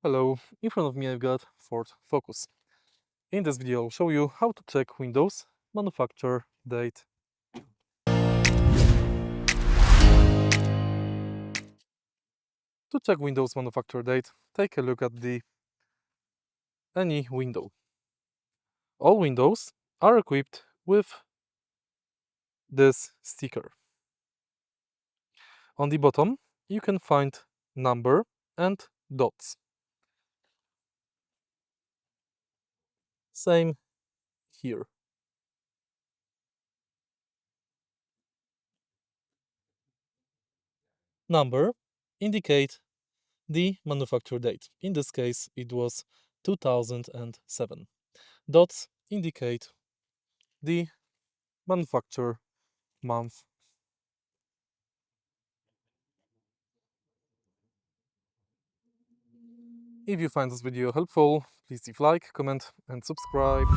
Hello, in front of me I've got FORD Focus. In this video I'll show you how to check Windows manufacture date. To check Windows manufacture date, take a look at any window. All windows are equipped with this sticker. On the bottom you can find number and dots. Same here. Number indicate the manufacture date. In this case it was 2007. Dots indicate the manufacture month. If you find this video helpful, please leave like, comment and subscribe.